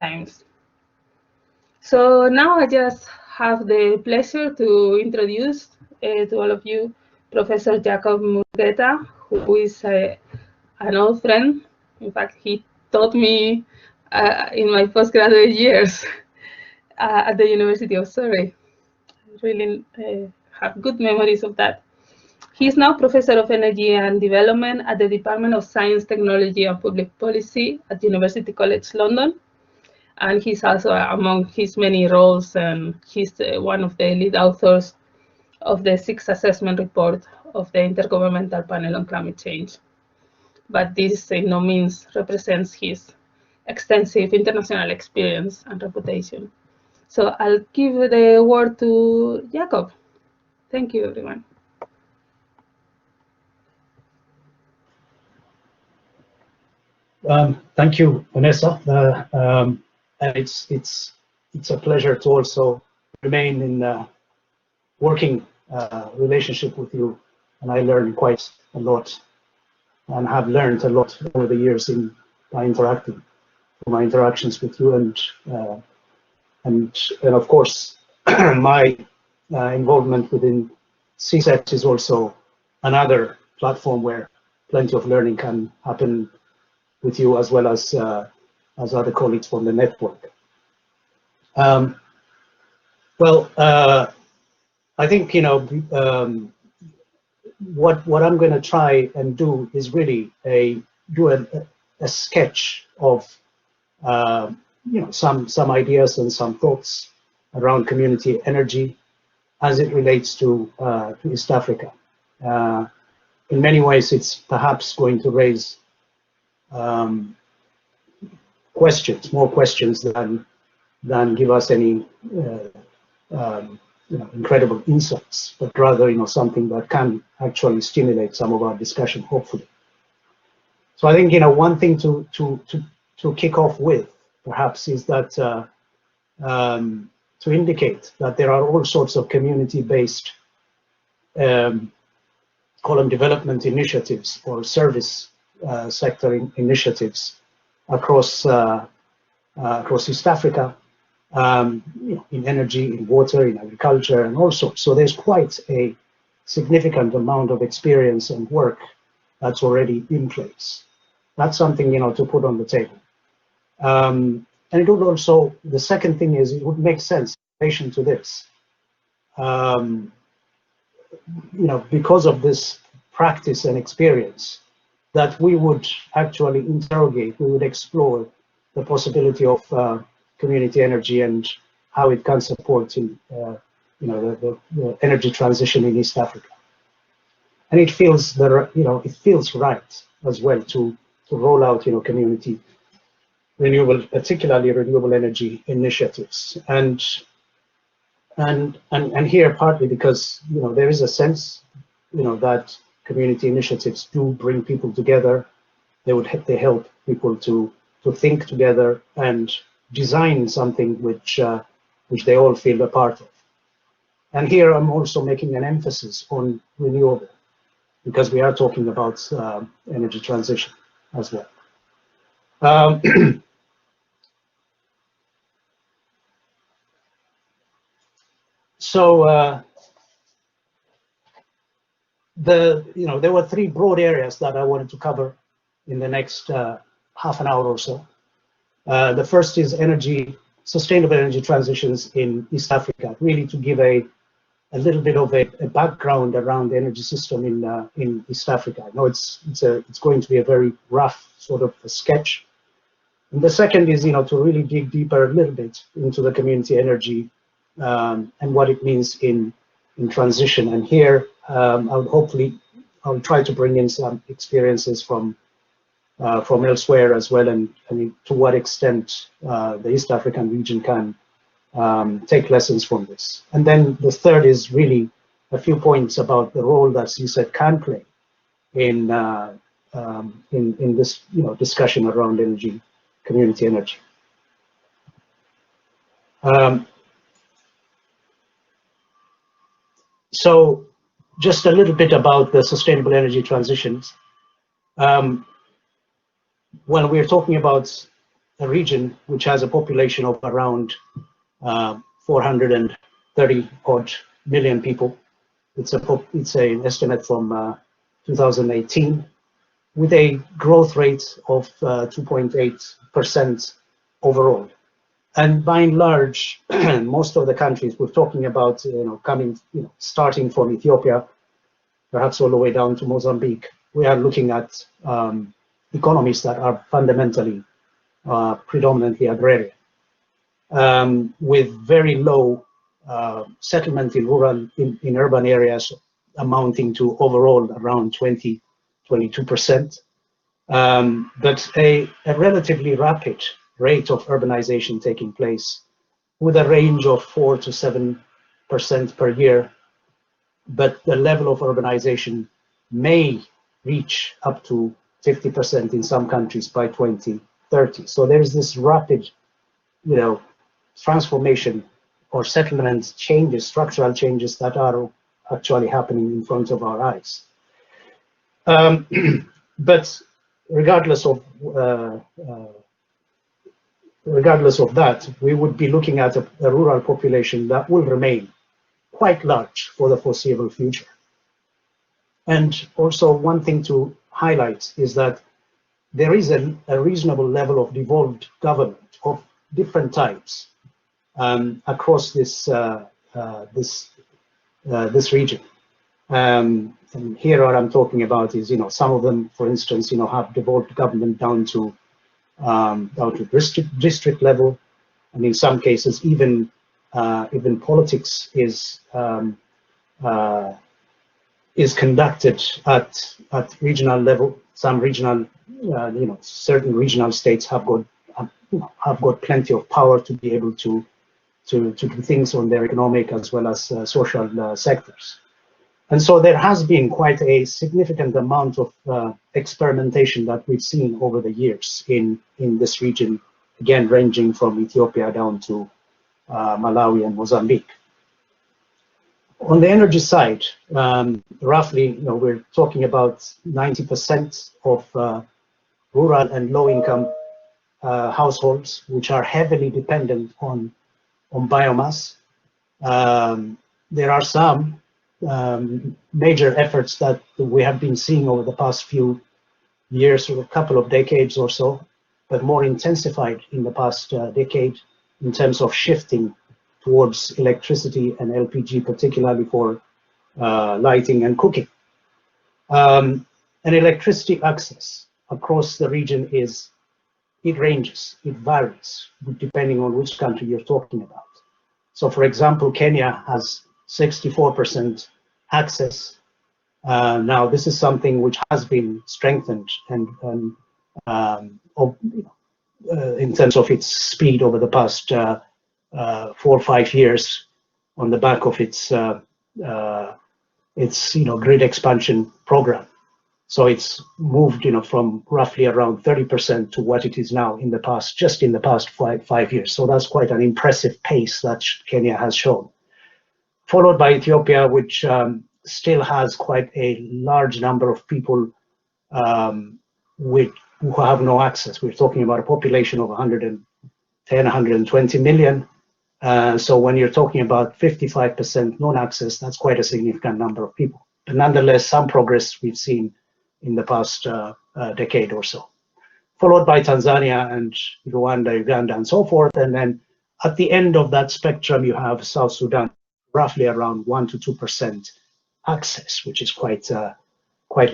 times. So now I just have the pleasure to introduce to all of you Professor Yacob Mulugetta, who is an old friend. In fact, he taught me in my postgraduate years at the University of Surrey. I really have good memories of that. He is now Professor of Energy and Development at the Department of Science, Technology and Public Policy at University College London. And he's also, among his many roles, and he's one of the lead authors of the sixth assessment report of the Intergovernmental Panel on Climate Change. But this in no means represents his extensive international experience and reputation. So I'll give the word to Yacob. Thank you, everyone. Thank you, Vanessa. It's a pleasure to also remain in working relationship with you, and I learned quite a lot, and have learned a lot over the years by my interactions with you, and of course my involvement within CESET is also another platform where plenty of learning can happen with you, as well as other colleagues from the network. I think what I'm going to try and do is really do a sketch of some ideas and some thoughts around community energy as it relates to East Africa. In many ways, it's perhaps going to raise more questions than give us any incredible insights, but rather something that can actually stimulate some of our discussion, hopefully. So I think one thing to kick off with perhaps is that to indicate that there are all sorts of community-based call them development initiatives or service sector initiatives across East Africa, in energy, in water, in agriculture, and all sorts. So there's quite a significant amount of experience and work that's already in place. That's something to put on the table. And it would also, the second thing is, it would make sense in relation to this. Because of this practice and experience, that we would actually interrogate, we would explore the possibility of community energy and how it can support the energy transition in East Africa. And it feels it feels right as well to roll out community particularly renewable energy initiatives, and here partly because there is a sense that community initiatives do bring people together. They help people to think together and design something which they all feel a part of. And here I'm also making an emphasis on renewable, because we are talking about energy transition as well. So there were three broad areas that I wanted to cover in the next half an hour or so. The first is sustainable energy transitions in East Africa, really to give a little bit of a background around the energy system in East Africa. I know it's going to be a very rough sort of a sketch. And the second is to really dig deeper a little bit into the community energy and what it means in transition. And here I'll try to bring in some experiences from elsewhere as well, and to what extent the East African region can take lessons from this. And then the third is really a few points about the role that CESET can play in this discussion around community energy. So just a little bit about the sustainable energy transitions. When we're talking about a region which has a population of around 430 odd million people. It's an estimate from 2018, with a growth rate of 2.8% overall. And by and large, most of the countries we're talking about, starting from Ethiopia, perhaps all the way down to Mozambique, we are looking at economies that are fundamentally predominantly agrarian, with very low settlement in rural, in urban areas, amounting to overall around 22%, but a relatively rapid rate of urbanization taking place, with a range of 4 to 7% per year. But the level of urbanization may reach up to 50% in some countries by 2030. So there's this rapid, transformation or settlement changes, structural changes that are actually happening in front of our eyes. But regardless of that, we would be looking at a rural population that will remain quite large for the foreseeable future. And also, one thing to highlight is that there is a reasonable level of devolved government of different types across this region. And here, what I'm talking about is, some of them, for instance, have devolved government down to district level, and in some cases, even politics is conducted at regional level. Some regional, certain regional states have got plenty of power to be able to do things on their economic as well as social sectors. And so there has been quite a significant amount of experimentation that we've seen over the years in this region, again, ranging from Ethiopia down to Malawi and Mozambique. On the energy side, roughly, we're talking about 90% of rural and low-income households, which are heavily dependent on biomass. There are some major efforts that we have been seeing over the past few years, or a couple of decades or so, but more intensified in the past decade in terms of shifting towards electricity and LPG, particularly for lighting and cooking. And electricity access across the region ranges, it varies, depending on which country you're talking about. So, for example, Kenya has 64% access. Now, this is something which has been strengthened and in terms of its speed over the past 4 or 5 years, on the back of its grid expansion program. So it's moved, from roughly around 30% to what it is now just in the past five years. So that's quite an impressive pace that Kenya has shown. Followed by Ethiopia, which still has quite a large number of people who have no access. We're talking about a population of 110, 120 million. So when you're talking about 55% non-access, that's quite a significant number of people. But nonetheless, some progress we've seen in the past decade or so. Followed by Tanzania and Rwanda, Uganda, and so forth. And then at the end of that spectrum, you have South Sudan, roughly around 1 to 2% access, which is quite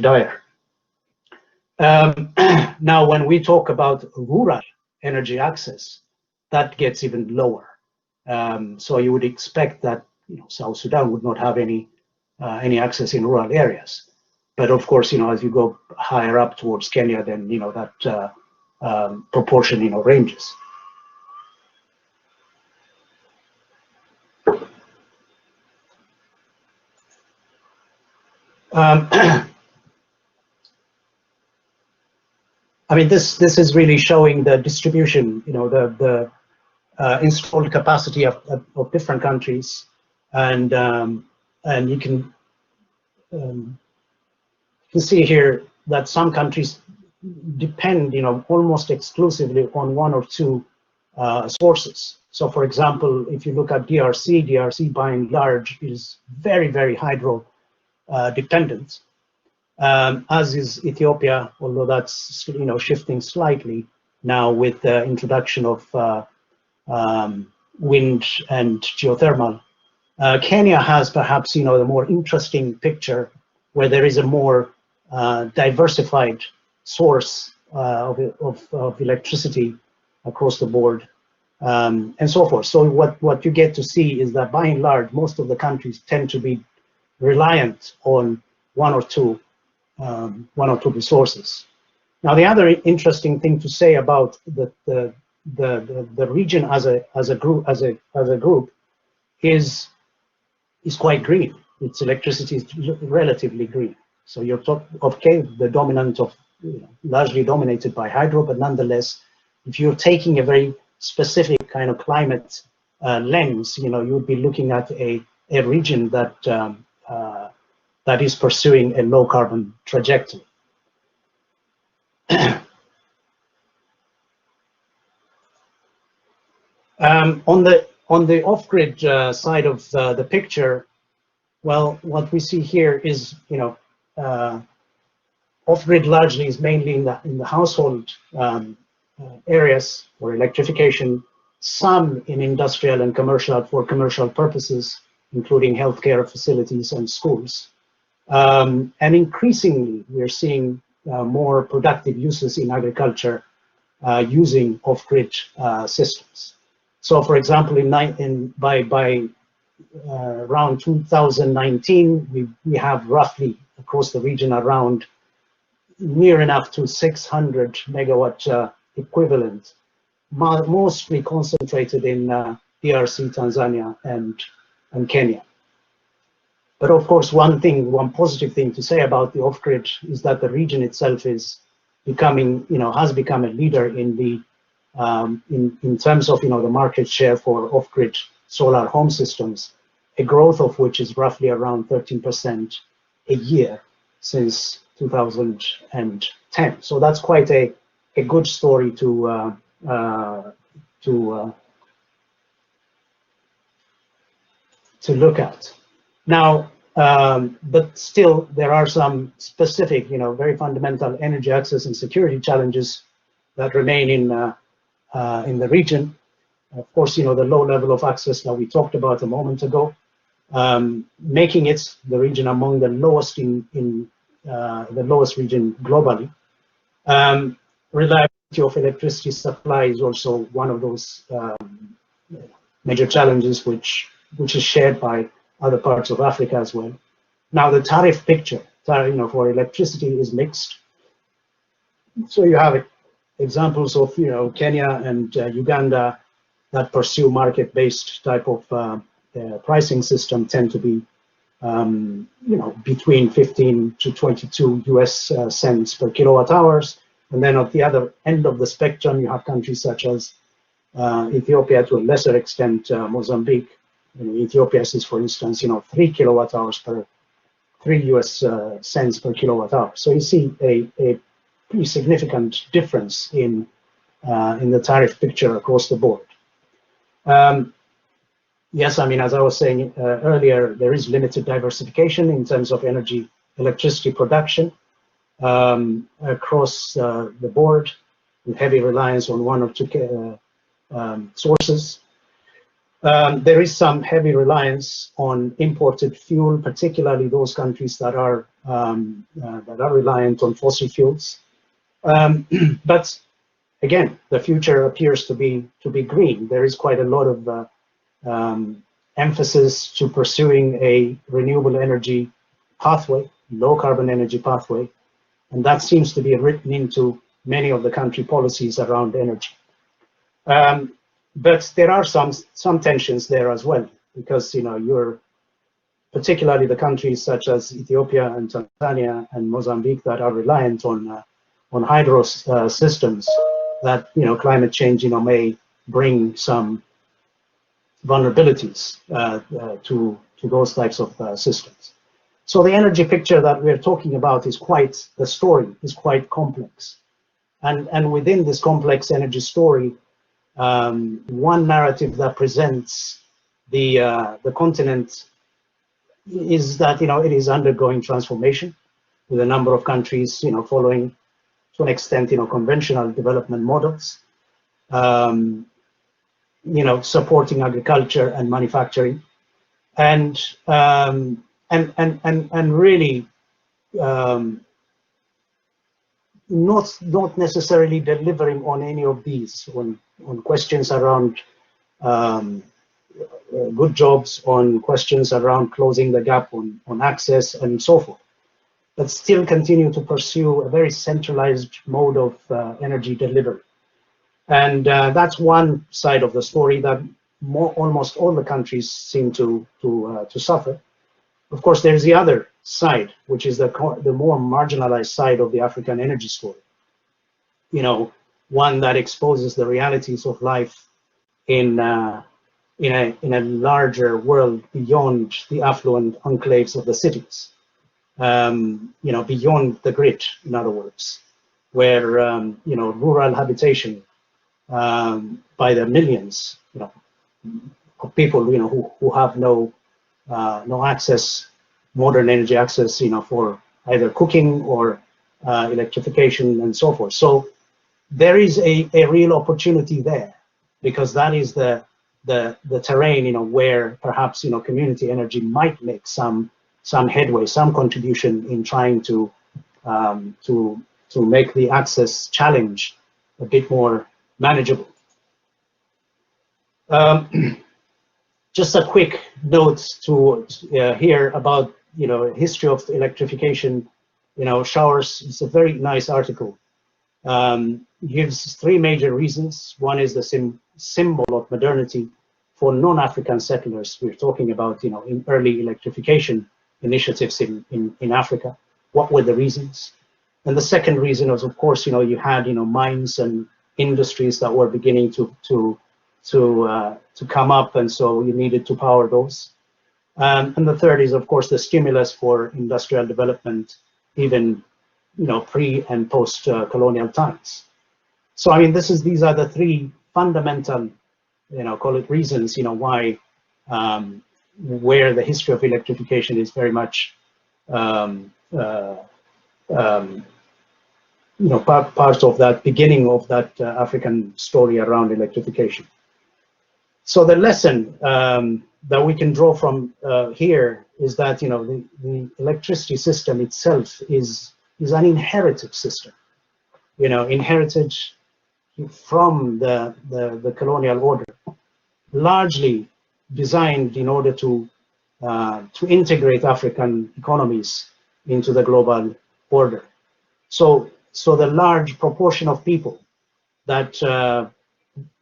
dire. Now, when we talk about rural energy access, that gets even lower. So you would expect that South Sudan would not have any access in rural areas. But of course, as you go higher up towards Kenya, then that proportion ranges. I mean, this is really showing the distribution, the installed capacity of different countries, and you can see here that some countries depend, almost exclusively on one or two sources. So, for example, if you look at DRC by and large is very, very hydro dependent, as is Ethiopia, although that's shifting slightly now with the introduction of wind and geothermal. Kenya has perhaps the more interesting picture, where there is a more diversified source of electricity across the board, and so forth. So what you get to see is that by and large, most of the countries tend to be reliant on one or two resources. Now, the other interesting thing to say about the region as a group is quite green. Its electricity is relatively green. So you're talking, okay, the dominant of largely dominated by hydro, but nonetheless, if you're taking a very specific kind of climate lens, you would be looking at a region that that is pursuing a low carbon trajectory. On the off-grid side of the picture, well, what we see here is, off-grid largely is mainly in the household areas for electrification, some in industrial and for commercial purposes, including healthcare facilities and schools. And increasingly, we're seeing more productive uses in agriculture using off-grid systems. So, for example, by around 2019, we have roughly across the region around near enough to 600 megawatt equivalent, mostly concentrated in DRC, Tanzania, and Kenya. But of course, one positive thing to say about the off-grid is that the region itself is becoming, has become a leader in the in terms of the market share for off-grid solar home systems, a growth of which is roughly around 13% a year since 2010. So that's quite a good story to look at. Now, but still, there are some specific, very fundamental energy access and security challenges that remain in the region. Of course, the low level of access that we talked about a moment ago, making it the region among the lowest the lowest region globally. Reliability of electricity supply is also one of those major challenges, which is shared by other parts of Africa as well. Now, the tariff picture, for electricity is mixed. So you have examples of Kenya and Uganda that pursue market-based type of pricing system tend to be between 15 to 22 US cents per kilowatt hours. And then at the other end of the spectrum, you have countries such as Ethiopia, to a lesser extent, Mozambique. Ethiopia is, for instance, 3 kilowatt hours per 3 US cents per kilowatt hour. So you see a pretty significant difference in the tariff picture across the board. Yes, I mean, as I was saying earlier, there is limited diversification in terms of electricity production across the board, with heavy reliance on one or two sources. There is some heavy reliance on imported fuel, particularly those countries that are reliant on fossil fuels. But again, the future appears to be green. There is quite a lot of emphasis to pursuing a renewable energy pathway, low carbon energy pathway, and that seems to be written into many of the country policies around energy. But there are some tensions there as well, because you're particularly the countries such as Ethiopia and Tanzania and Mozambique that are reliant on hydro systems, that climate change may bring some vulnerabilities to those types of systems. So the energy picture that we're talking about the story is quite complex. And within this complex energy story, one narrative that presents the continent is that it is undergoing transformation, with a number of countries following to an extent conventional development models, supporting agriculture and manufacturing, and really not necessarily delivering on any of these, on questions around good jobs, on questions around closing the gap on access and so forth, but still continue to pursue a very centralized mode of energy delivery. And that's one side of the story that almost all the countries seem to suffer. Of course, there's the other side, which is the more marginalized side of the African energy story. One that exposes the realities of life in a larger world beyond the affluent enclaves of the cities. Beyond the grid, in other words, where rural habitation by the millions, of people, who have no access, modern energy access, for either cooking or electrification and so forth. So there is a real opportunity there, because that is the terrain, where perhaps community energy might make some headway, some contribution in trying to make the access challenge a bit more manageable. Just a quick note to hear about history of electrification. Showers. It's a very nice article. Gives three major reasons. One is the symbol of modernity for non-African settlers. We're talking about in early electrification initiatives in Africa. What were the reasons? And the second reason was, of course, you had mines and industries that were beginning to come up, and so you needed to power those. And the third is, of course, the stimulus for industrial development, even pre and post colonial times. So I mean, these are the three fundamental, call it reasons, why where the history of electrification is very much part of that beginning of that African story around electrification. So the lesson that we can draw from here is that the electricity system itself is an inherited system, inherited from the colonial order, largely designed in order to integrate African economies into the global order. So the large proportion of people that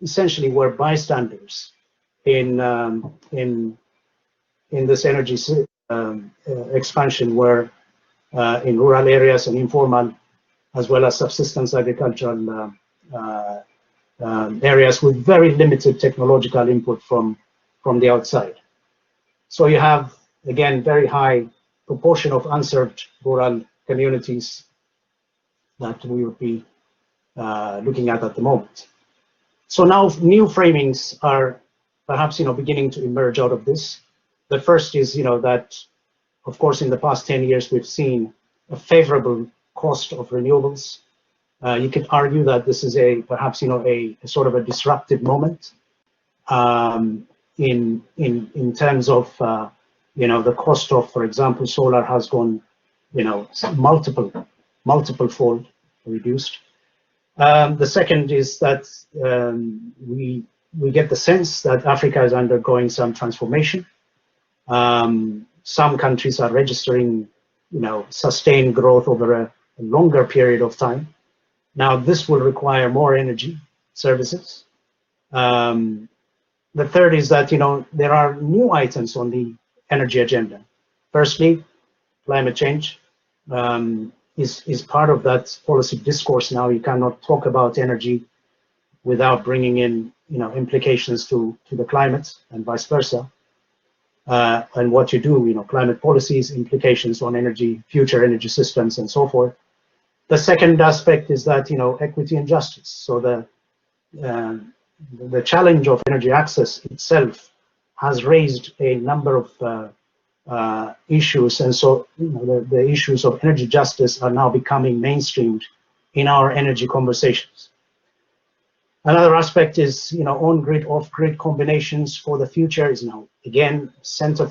essentially were bystanders in this energy expansion were in rural areas and informal, as well as subsistence agricultural areas with very limited technological input from the outside. So you have, again, very high proportion of unserved rural communities that we would be looking at the moment. So now new framings are perhaps beginning to emerge out of this. The first is that, of course, in the past 10 years we've seen a favorable cost of renewables. You could argue that this is perhaps a sort of a disruptive moment in terms of the cost of, for example, solar has gone multiple fold reduced. The second is that we get the sense that Africa is undergoing some transformation. Some countries are registering sustained growth over a longer period of time. Now this will require more energy services. The third is that there are new items on the energy agenda. Firstly, climate change is part of that policy discourse now. You cannot talk about energy without bringing in implications to the climate and vice versa. And what you do, climate policies, implications on energy, future energy systems, and so forth. The second aspect is that, equity and justice. So the challenge of energy access itself has raised a number of issues, and so the issues of energy justice are now becoming mainstreamed in our energy conversations. Another aspect is, on-grid, off-grid combinations for the future is now again center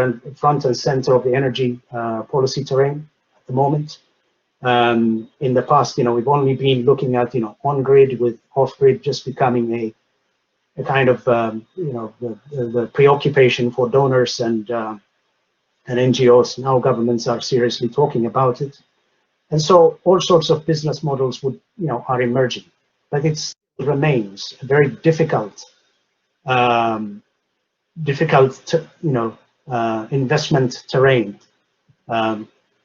and front and center of the energy policy terrain at the moment. In the past, we've only been looking at, on-grid, with off-grid just becoming a kind of, the preoccupation for donors and NGOs. Now governments are seriously talking about it, and so all sorts of business models are emerging, but it remains a very difficult, investment terrain.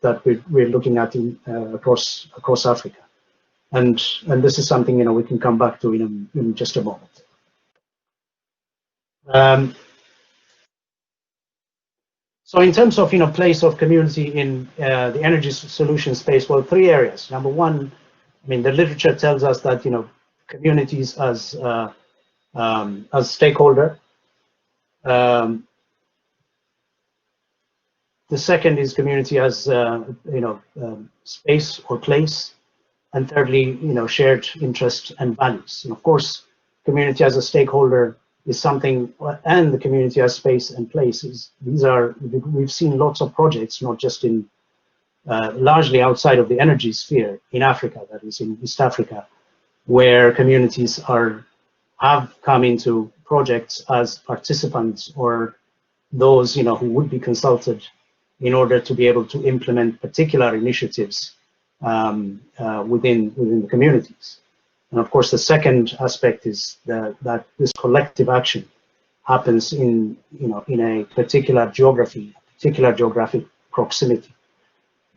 That we're looking at across Africa, and this is something we can come back to in just a moment. So in terms of place of community in the energy solution space, well, three areas. Number one, the literature tells us that communities as stakeholder. The second is community as space or place, and thirdly, shared interest and values. And of course, community as a stakeholder is something, and the community as space and places. We've seen lots of projects, not just in largely outside of the energy sphere in Africa, that is in East Africa, where communities have come into projects as participants or those who would be consulted in order to be able to implement particular initiatives within the communities. And of course, the second aspect is that this collective action happens in a particular geography, particular geographic proximity.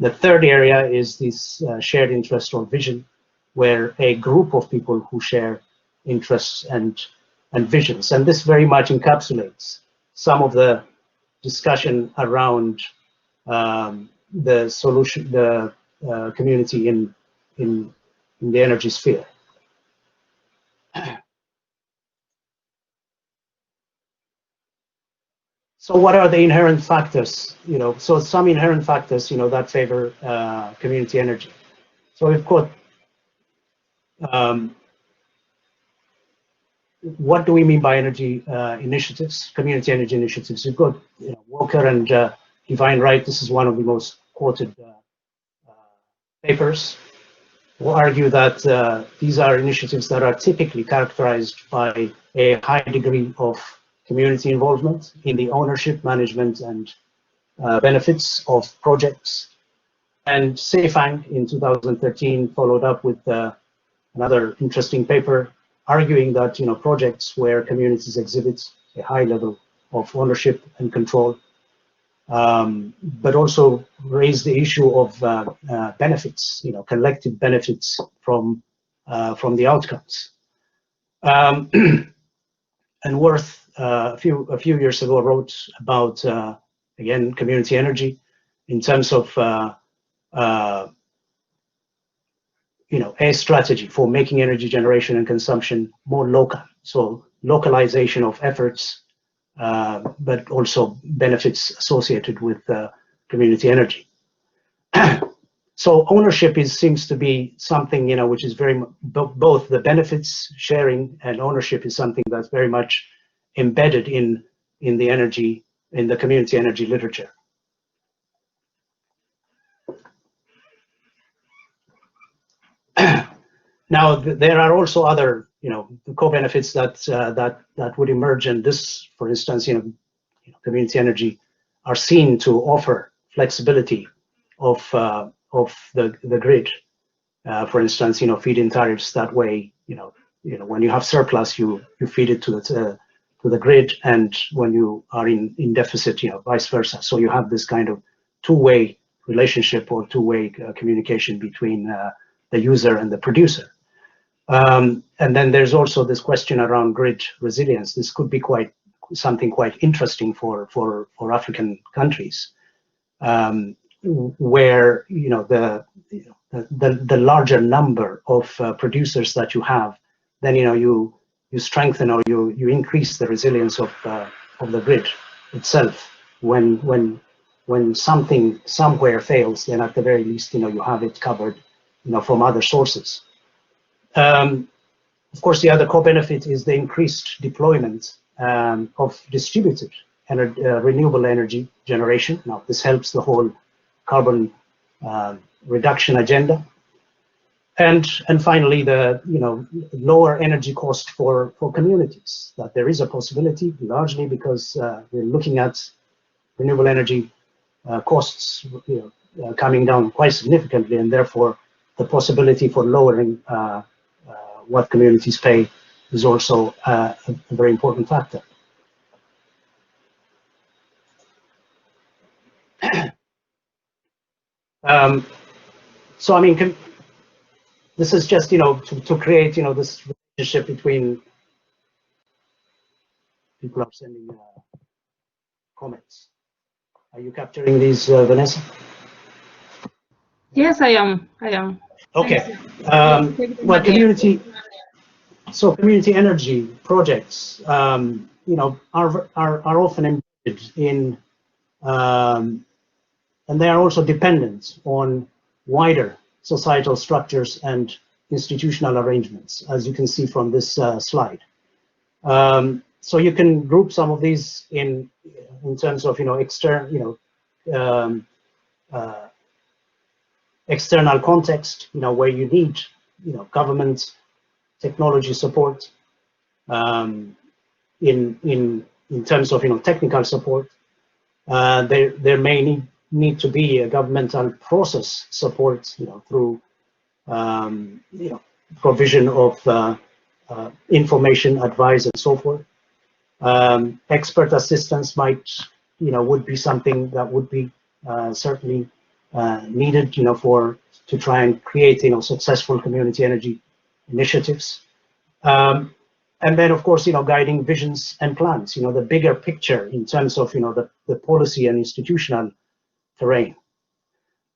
The third area is this shared interest or vision, where a group of people who share interests and visions, and this very much encapsulates some of the discussion around the solution, the community in the energy sphere. So what are the inherent factors? So some inherent factors, that favor community energy. So we've got, what do we mean by energy initiatives, community energy initiatives? We've got Walker and Divine Right. This is one of the most quoted papers, who argue that these are initiatives that are typically characterized by a high degree of community involvement in the ownership, management, and benefits of projects. And Seifang in 2013 followed up with another interesting paper arguing that projects where communities exhibit a high level of ownership and control, but also raise the issue of benefits, collective benefits from the outcomes. And Worth a few years ago wrote about again community energy in terms of a strategy for making energy generation and consumption more local. So localization of efforts, but also benefits associated with community energy. So ownership seems to be something which is very both the benefits sharing and ownership is something that's very much embedded in the community energy literature. Now there are also other co-benefits that would emerge, and this, for instance, community energy are seen to offer flexibility of the grid. For instance, feed-in tariffs. That way, when you have surplus, you feed it to the grid, and when you are in deficit, vice versa. So you have this kind of two-way relationship or two-way communication between the user and the producer. And then there's also this question around grid resilience. This could be something quite interesting for African countries, where the the larger number of producers that you have, then you strengthen or you increase the resilience of the grid itself. When something somewhere fails, then at the very least you have it covered from other sources. Of course, the other co-benefit is the increased deployment of distributed renewable energy generation. Now, this helps the whole carbon reduction agenda, and finally, the lower energy cost for communities. That there is a possibility, largely because we're looking at renewable energy costs coming down quite significantly, and therefore the possibility for lowering what communities pay is also a very important factor. So I mean, this is just to create this relationship between people are sending comments. Are you capturing these, Vanessa? Yes, I am. Okay. Well, community energy projects, are often embedded in, and they are also dependent on wider societal structures and institutional arrangements, as you can see from this slide. So you can group some of these in terms of external context, where you need government technology support, in terms of technical support. There may need to be a governmental process support, through provision of information, advice, and so forth. Expert assistance would be something that would be certainly needed, to try and create successful community energy initiatives. And then, of course, guiding visions and plans, the bigger picture in terms of the policy and institutional terrain.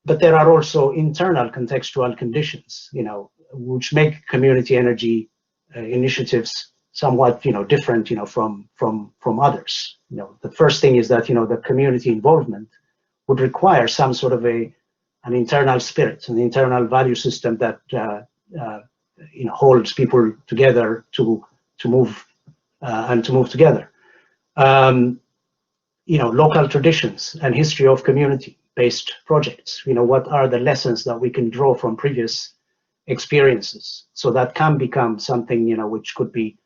But there are also internal contextual conditions, which make community energy initiatives somewhat different from others. The first thing is that the community involvement would require some sort of an internal spirit, an internal value system that holds people together to move and to move together. Local traditions and history of community-based projects. What are the lessons that we can draw from previous experiences? So that can become something which could be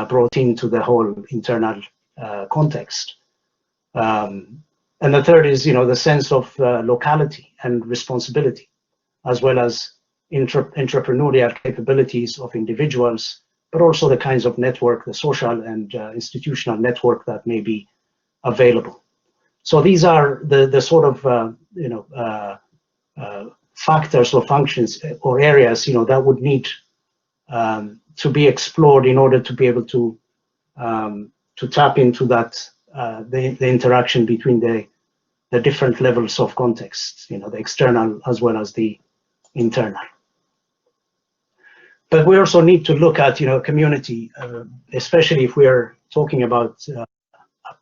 brought into the whole internal context. And the third is the sense of locality and responsibility, as well as entrepreneurial capabilities of individuals, but also the kinds of network, the social and institutional network that may be available. So these are the sort of factors or functions or areas that would need to be explored in order to be able to tap into that the interaction between the different levels of context, the external as well as the internal. But we also need to look at community, especially if we are talking about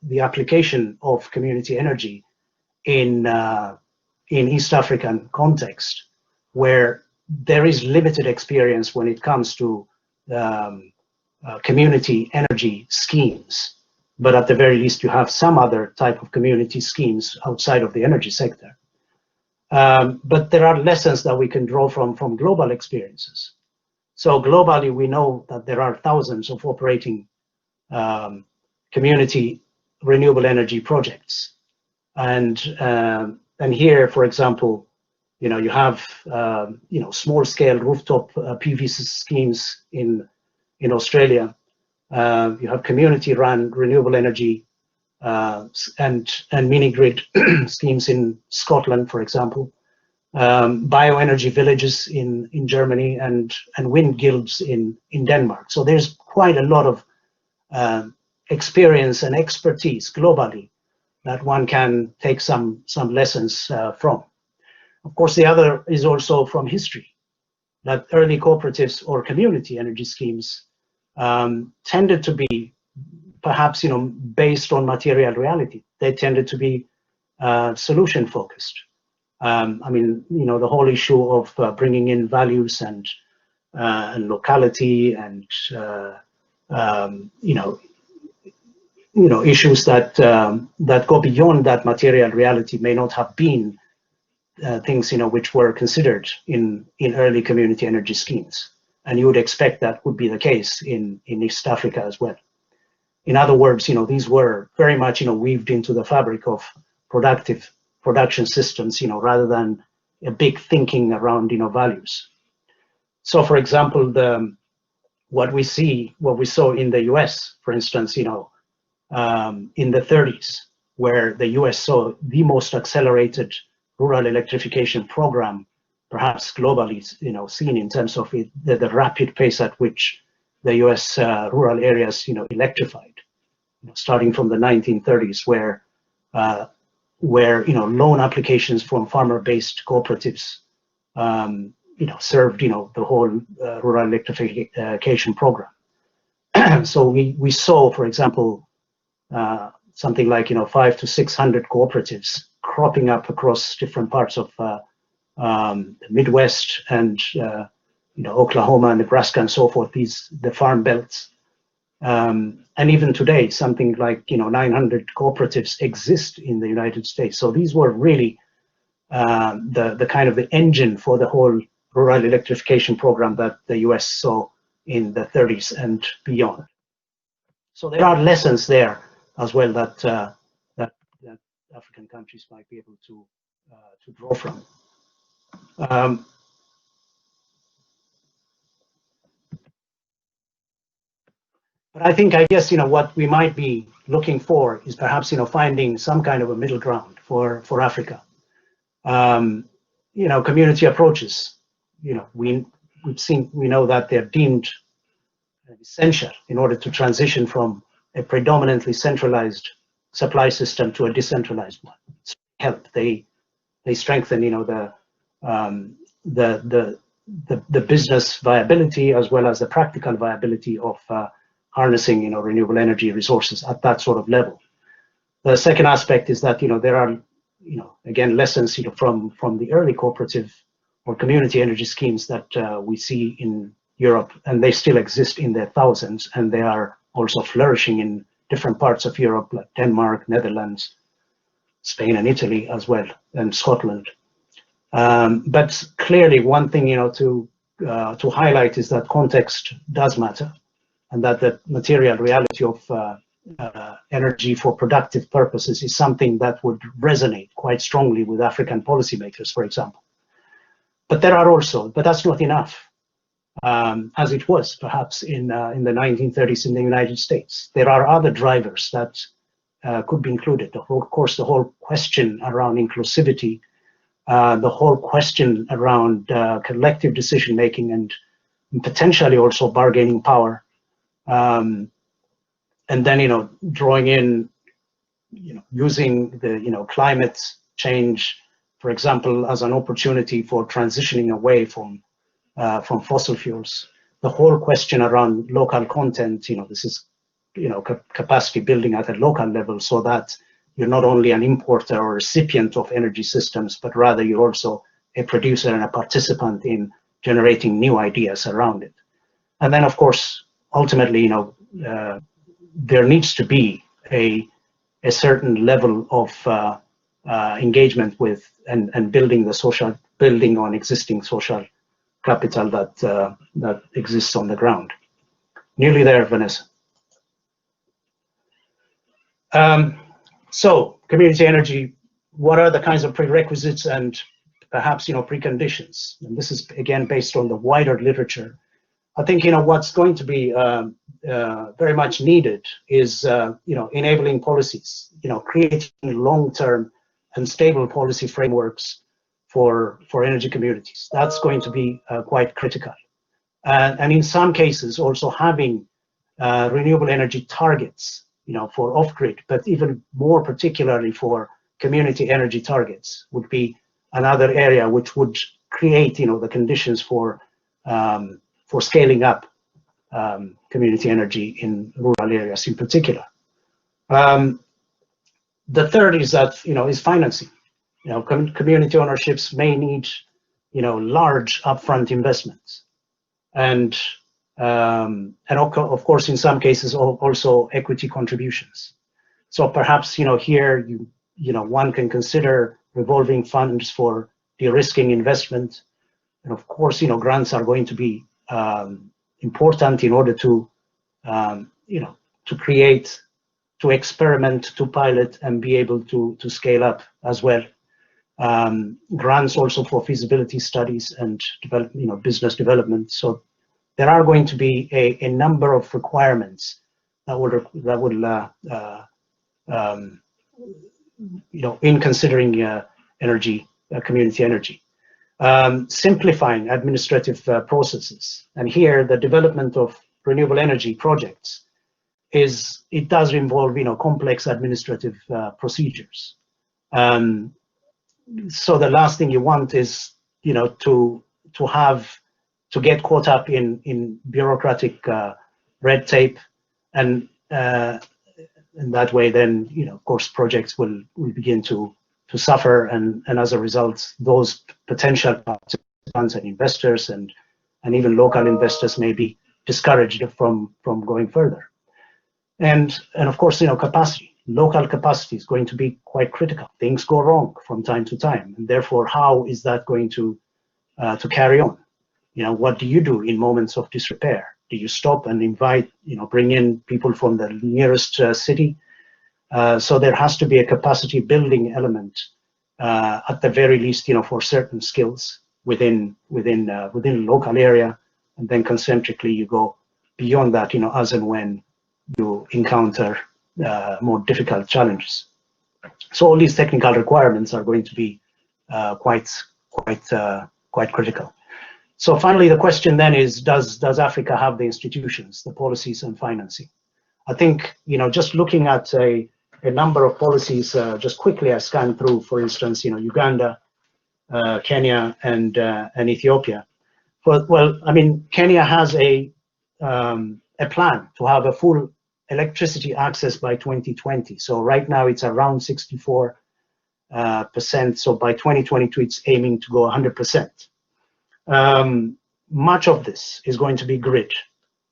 the application of community energy in East African context, where there is limited experience when it comes to community energy schemes. But at the very least, you have some other type of community schemes outside of the energy sector. But there are lessons that we can draw from global experiences. So globally, we know that there are thousands of operating community renewable energy projects. And here, for example, you have small-scale rooftop PV schemes in Australia. You have community-run renewable energy and mini-grid schemes in Scotland, for example. Bioenergy villages in Germany and wind guilds in Denmark. So there's quite a lot of experience and expertise globally that one can take some lessons from. Of course, the other is also from history, that early cooperatives or community energy schemes tended to be perhaps, based on material reality. They tended to be solution focused. I mean, the whole issue of bringing in values and locality and issues that that go beyond that material reality may not have been things which were considered in early community energy schemes, and you would expect that would be the case in East Africa as well. In other words, these were very much weaved into the fabric of productive production systems, rather than a big thinking around values. So, for example, what we saw in the U.S., for instance, in the 30s, where the U.S. saw the most accelerated rural electrification program, perhaps globally, seen in terms of the rapid pace at which the U.S. Rural areas, electrified, starting from the 1930s, where loan applications from farmer-based cooperatives, served, the whole rural electrification program. So we saw, for example, something like 500 to 600 cooperatives cropping up across different parts of the Midwest and Oklahoma, Nebraska, and so forth. The farm belts, and even today, something like 900 cooperatives exist in the United States. So these were really the kind of the engine for the whole rural electrification program that the U.S. saw in the 30s and beyond. So there are lessons there as well that that African countries might be able to draw from. But I guess what we might be looking for is perhaps finding some kind of a middle ground for Africa. Community approaches. We know that they're deemed essential in order to transition from a predominantly centralized supply system to a decentralized one. Help. They strengthen the business viability as well as the practical viability of harnessing renewable energy resources at that sort of level. The second aspect is that there are again lessons from the early cooperative or community energy schemes that we see in Europe, and they still exist in their thousands, and they are also flourishing in different parts of Europe, like Denmark, Netherlands, Spain, and Italy as well, and Scotland. But clearly, one thing to highlight is that context does matter, and that the material reality of energy for productive purposes is something that would resonate quite strongly with African policymakers, for example. But that's not enough. As it was perhaps in the 1930s in the United States. There are other drivers that could be included. Of course, the whole question around inclusivity, the whole question around collective decision making, and potentially also bargaining power, and then drawing in, using the climate change, for example, as an opportunity for transitioning away from fossil fuels. The whole question around local content, this is, capacity building at a local level, so that you're not only an importer or recipient of energy systems, but rather you're also a producer and a participant in generating new ideas around it. And then, of course, ultimately, there needs to be a certain level of engagement with and building on existing social capital that exists on the ground. Nearly there, Vanessa. So community energy, what are the kinds of prerequisites and perhaps preconditions? And this is again based on the wider literature. I think what's going to be very much needed is enabling policies, creating long-term and stable policy frameworks for energy communities. That's going to be quite critical. And in some cases, also having renewable energy targets, for off-grid, but even more particularly for community energy targets would be another area which would create, the conditions for scaling up community energy in rural areas in particular. The third is that, is financing. Community ownerships may need, large upfront investments, and of course, in some cases, also equity contributions. So perhaps, here one can consider revolving funds for de-risking investment, and of course, grants are going to be important in order to, to create, to experiment, to pilot, and be able to scale up as well. Grants also for feasibility studies and business development. So there are going to be a number of requirements that will in considering energy, community energy. Simplifying administrative processes, and here the development of renewable energy projects it does involve complex administrative procedures. So the last thing you want is to get caught up in bureaucratic red tape, and that way then of course projects will begin to suffer, and as a result those potential participants and investors and even local investors may be discouraged from going further. And of course, capacity, local capacity is going to be quite critical. Things go wrong from time to time, and therefore, how is that going to carry on? What do you do in moments of disrepair? Do you stop and invite, bring in people from the nearest city? So there has to be a capacity building element, at the very least, for certain skills within a local area, and then concentrically you go beyond that, as and when you encounter more difficult challenges. So all these technical requirements are going to be quite critical. So finally, the question then is, does Africa have the institutions, the policies, and financing? I think just looking at a number of policies, just quickly I scanned through, for instance, Uganda, Kenya, and Ethiopia. But well, I mean, Kenya has a plan to have a full electricity access by 2020. So right now it's around 64%. So by 2022, it's aiming to go 100%. Much of this is going to be grid.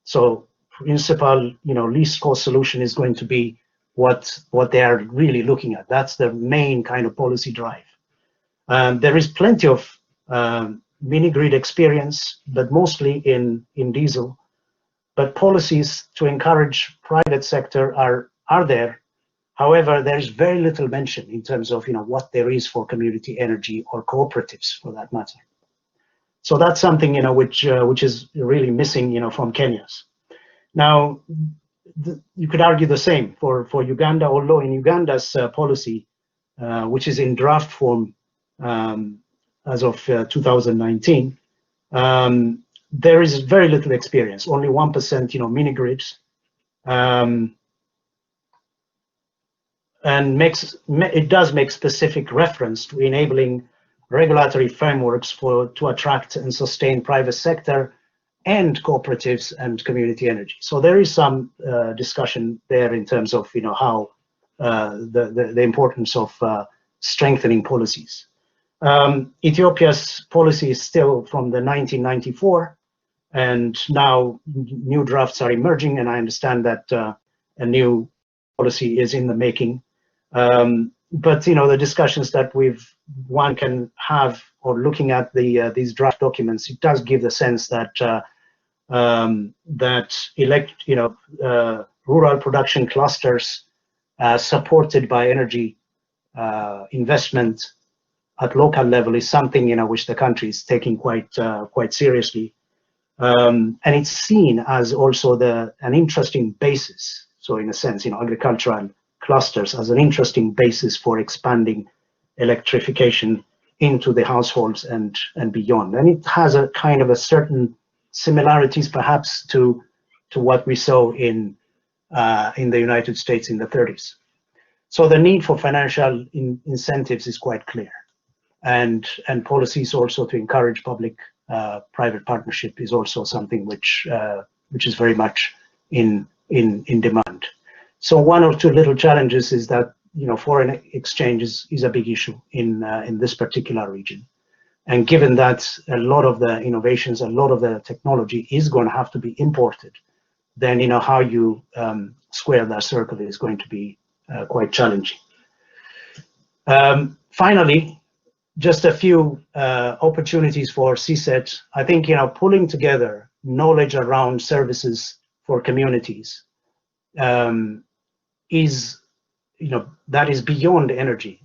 So principal, least cost solution is going to be what they are really looking at. That's the main kind of policy drive. There is plenty of mini grid experience, but mostly in diesel. But policies to encourage private sector are there. However, there's very little mention in terms of what there is for community energy or cooperatives, for that matter. So that's something which is really missing from Kenya's. Now, you could argue the same for Uganda, although in Uganda's policy, which is in draft form as of 2019, there is very little experience, only 1%, mini grids, and it does make specific reference to enabling regulatory frameworks to attract and sustain private sector and cooperatives and community energy. So there is some discussion there in terms of how the importance of strengthening policies. Ethiopia's policy is still from the 1994, and now new drafts are emerging, and I understand that a new policy is in the making. But the discussions that one can have, or looking at these draft documents, it does give the sense that rural production clusters supported by energy investment at local level is something which the country is taking quite seriously, and it's seen as also an interesting basis. So in a sense, agricultural clusters as an interesting basis for expanding electrification into the households and beyond. And it has a kind of a certain similarities perhaps to what we saw in the United States in the 30s. So the need for financial incentives is quite clear. and policies also to encourage public-private partnership is also something which is very much in demand. So one or two little challenges is that foreign exchange is a big issue in this particular region. And given that a lot of the innovations, a lot of the technology is going to have to be imported, then how you square that circle is going to be quite challenging. Finally, just a few opportunities for CESET. I think pulling together knowledge around services for communities is that is beyond energy,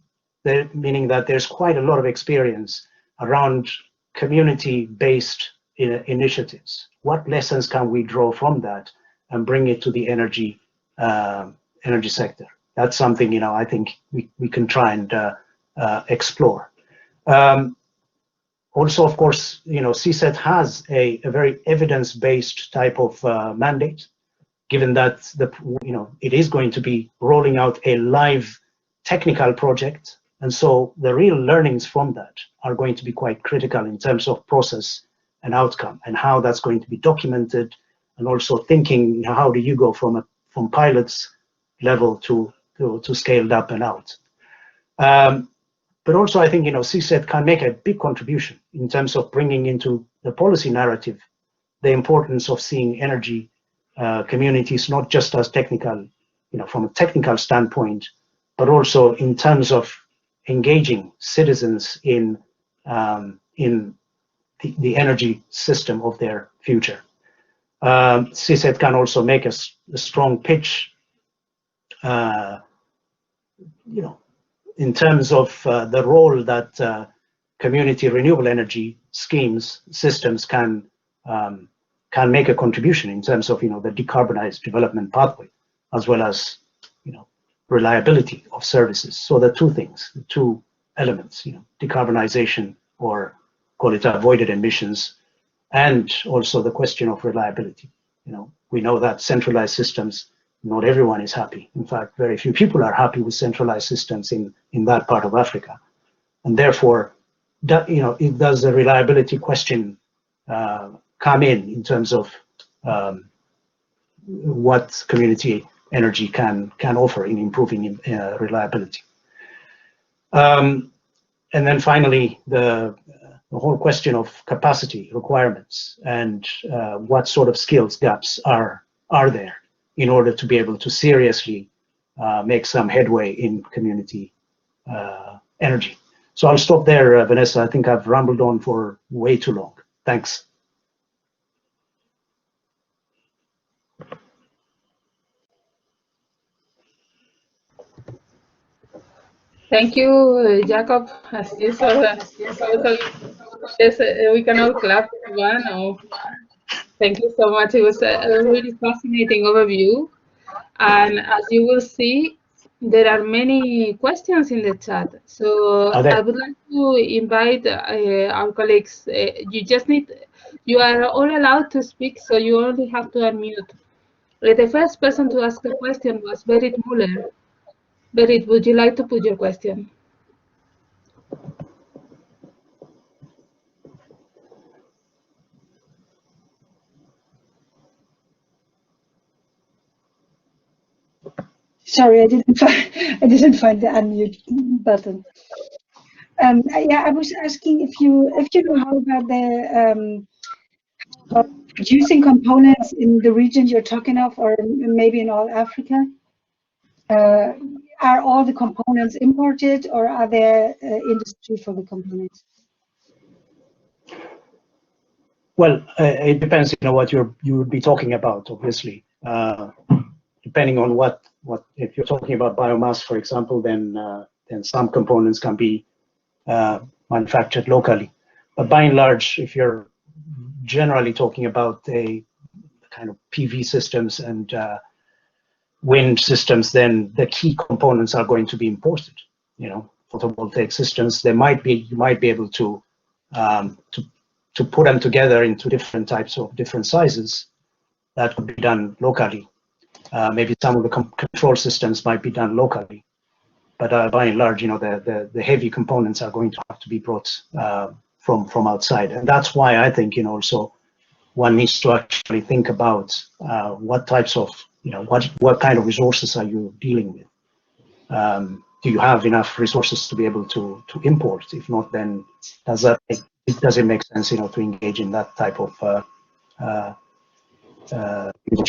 meaning that there's quite a lot of experience around community-based initiatives. What lessons can we draw from that and bring it to the energy sector? That's something I think we can try and explore. Also, of course, CESET has a very evidence-based type of mandate, given that it is going to be rolling out a live technical project. And so the real learnings from that are going to be quite critical in terms of process and outcome and how that's going to be documented, and also thinking how do you go from pilots level to scaled up and out. But also I think CESET can make a big contribution in terms of bringing into the policy narrative the importance of seeing energy communities not just as technical, from a technical standpoint, but also in terms of engaging citizens in the energy system of their future. CESET can also make a strong pitch, in terms of the role that community renewable energy systems can make a contribution in terms of the decarbonized development pathway, as well as reliability of services. So the two things, the two elements, decarbonization, or call it avoided emissions, and also the question of reliability. We know that centralized systems, not everyone is happy. In fact, very few people are happy with centralized systems in that part of Africa. And therefore, does the reliability question come in terms of what community energy can offer in improving reliability. And then finally, the whole question of capacity requirements and what sort of skills gaps are there in order to be able to seriously make some headway in community energy. So I'll stop there, Vanessa. I think I've rambled on for way too long. Thanks. Thank you, Jacob. As usual, we can all clap for one. Thank you so much. It was a really fascinating overview. And as you will see, there are many questions in the chat. So I would like to invite our colleagues. You are all allowed to speak, so you only have to unmute. The first person to ask a question was Berit Muller. Berit, would you like to put your question? Sorry, I didn't find the unmute button. Yeah, I was asking if you know how about the producing components in the region you're talking of, or maybe in all Africa. Are all the components imported, or are there industry for the components? Well, it depends, what you would be talking about, obviously. Depending on what if you're talking about biomass, for example, then some components can be manufactured locally. But by and large, if you're generally talking about a kind of PV systems and wind systems, then the key components are going to be imported. Photovoltaic systems, you might be able to put them together into different types of different sizes. That could be done locally. Maybe some of the control systems might be done locally. by and large, the heavy components are going to have to be brought from outside, and that's why I think also one needs to actually think about what types of what kind of resources are you dealing with. Do you have enough resources to be able to import? If not, then does it make sense to engage in that type of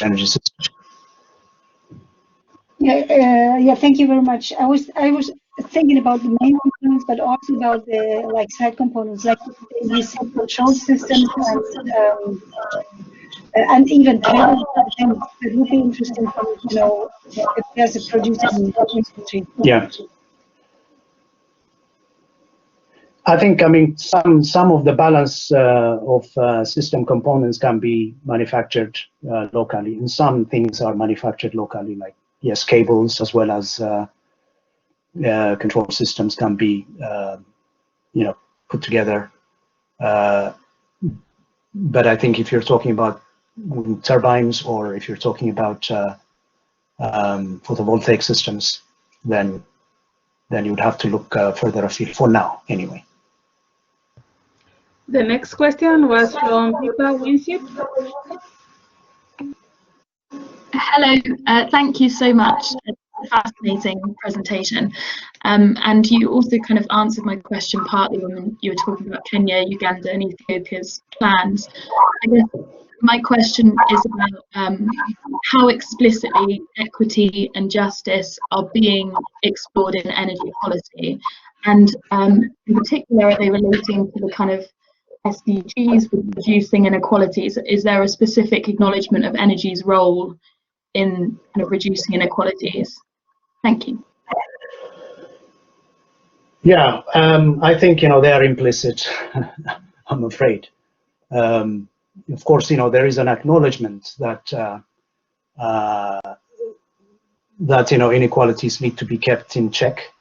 energy system? Yeah, thank you very much. I was thinking about the main components, but also about the side components, like you said, control systems and even turbines. It would be interesting for me to know if there's a producing industry. Yeah. I think, some of the balance of system components can be manufactured locally, and some things are manufactured locally, like, yes, cables as well as control systems can be, put together. But I think if you're talking about turbines, or if you're talking about photovoltaic systems, then you would have to look further afield for now, anyway. The next question was from Pippa Winship. Hello, thank you so much. Fascinating presentation. And you also kind of answered my question partly when you were talking about Kenya, Uganda, and Ethiopia's plans. I guess my question is about how explicitly equity and justice are being explored in energy policy, and in particular, are they relating to the kind of SDGs with reducing inequalities? Is there a specific acknowledgement of energy's role in kind of reducing inequalities? Thank you. Yeah, I think they are implicit. I'm afraid. Of course, there is an acknowledgement that inequalities need to be kept in check,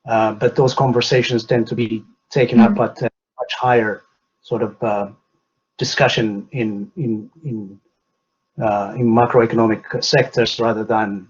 but those conversations tend to be taken up at a much higher sort of discussion in macroeconomic sectors rather than